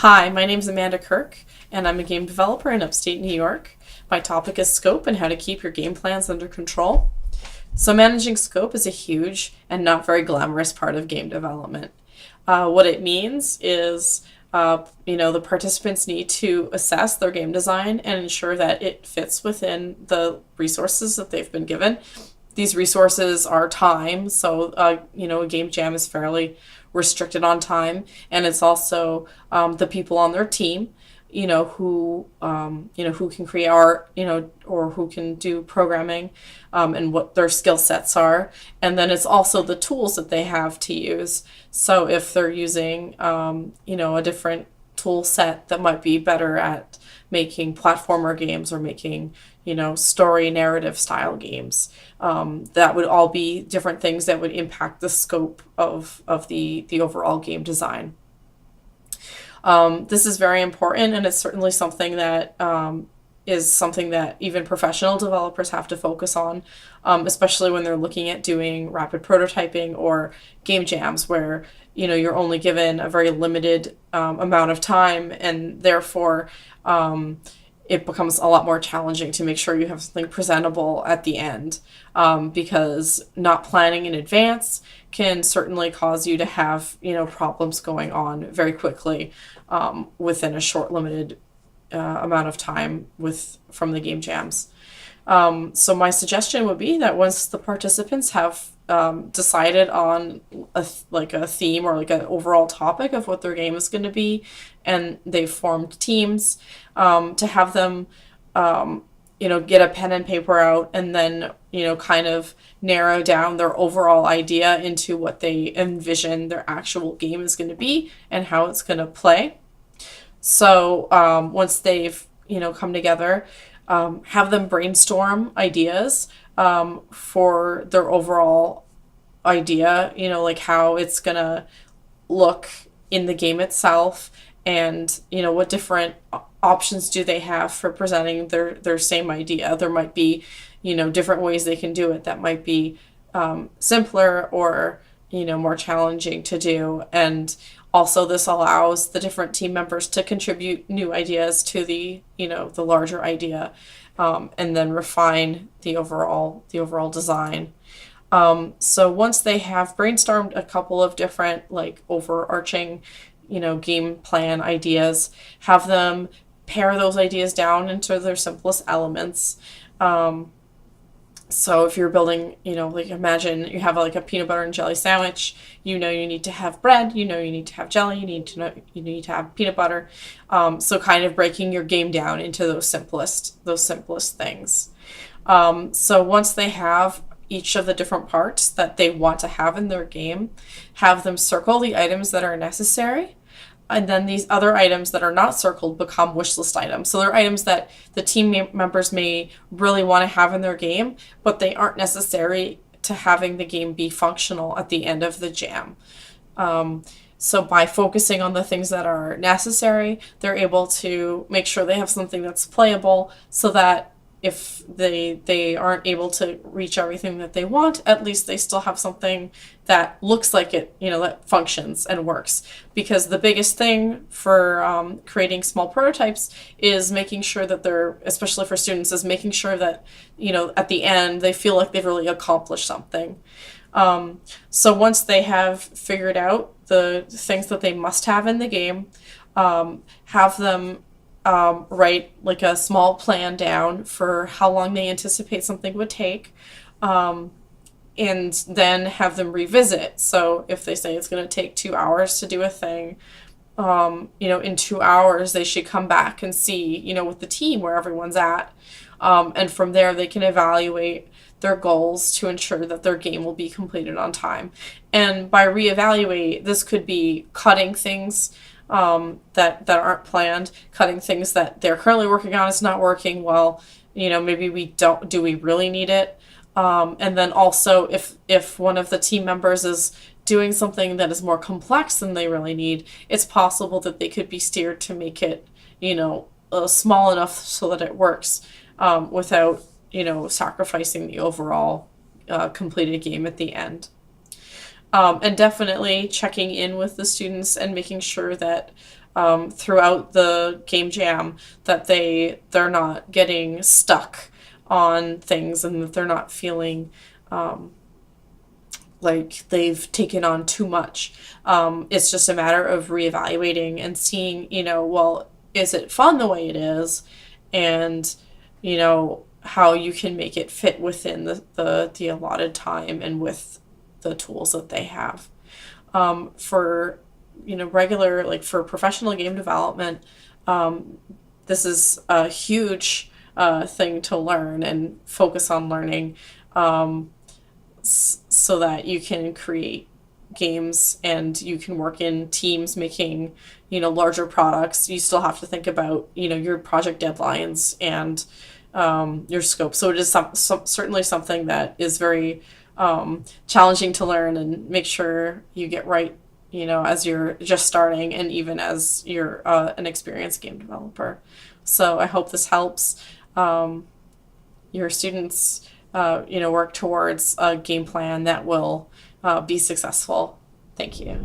Hi, my name's Amanda Kirk, and I'm a game developer in upstate New York. My topic is scope and how to keep your game plans under control. So, managing scope is a huge and not very glamorous part of game development. What it means is, the participants need to assess their game design and ensure that it fits within the resources that they've been given. These resources are time, so a game jam is fairly restricted on time, and it's also the people on their team, who can create art, or who can do programming, and what their skill sets are, and then it's also the tools that they have to use. So if they're using, a different tool set that might be better at making platformer games or making story narrative style games, that would all be different things that would impact the scope of the overall game design. This is very important, and it's certainly something that is something that even professional developers have to focus on, especially when they're looking at doing rapid prototyping or game jams where you're only given a very limited amount of time, and therefore it becomes a lot more challenging to make sure you have something presentable at the end, because not planning in advance can certainly cause you to have problems going on very quickly, within a short limited amount of time from the game jams. So my suggestion would be that once the participants have decided on a theme or like an overall topic of what their game is going to be, and they've formed teams, to have them get a pen and paper out, and then kind of narrow down their overall idea into what they envision their actual game is going to be and how it's going to play. So once they've come together, have them brainstorm ideas for their overall idea, like how it's gonna look in the game itself, and what different options do they have for presenting their same idea. There might be different ways they can do it that might be simpler or more challenging to do, and also this allows the different team members to contribute new ideas to the larger idea, and then refine the overall design. So once they have brainstormed a couple of different like overarching game plan ideas, have them pare those ideas down into their simplest elements. So if you're building, like imagine you have like a peanut butter and jelly sandwich, you need to have bread, you need to have jelly, you need to have peanut butter. So kind of breaking your game down into those simplest things. So once they have each of the different parts that they want to have in their game, have them circle the items that are necessary. And then these other items that are not circled become wish list items. So they're items that the team members may really want to have in their game, but they aren't necessary to having the game be functional at the end of the jam. So by focusing on the things that are necessary, they're able to make sure they have something that's playable, so that if they aren't able to reach everything that they want, at least they still have something that looks like it, that functions and works. Because the biggest thing for creating small prototypes is making sure that especially for students, is making sure that, at the end they feel like they've really accomplished something. So once they have figured out the things that they must have in the game, have them write like a small plan down for how long they anticipate something would take, and then have them revisit. So if they say it's going to take 2 hours to do a thing, in 2 hours they should come back and see, with the team where everyone's at, and from there they can evaluate their goals to ensure that their game will be completed on time. And by reevaluate, this could be cutting things that aren't planned, cutting things that they're currently working on is not working well. Maybe do we really need it? And then also if one of the team members is doing something that is more complex than they really need, it's possible that they could be steered to make it, small enough so that it works, without, sacrificing the overall completed game at the end. And definitely checking in with the students and making sure that throughout the game jam, that they're not getting stuck on things, and that they're not feeling like they've taken on too much. It's just a matter of reevaluating and seeing, well, is it fun the way it is? And, how you can make it fit within the allotted time and with the tools that they have. For, regular, like for professional game development, this is a huge thing to learn and focus on learning, so that you can create games and you can work in teams making larger products. You still have to think about your project deadlines and your scope. So it is certainly something that is very challenging to learn and make sure you get right, as you're just starting and even as you're an experienced game developer. So I hope this helps your students work towards a game plan that will be successful. Thank you.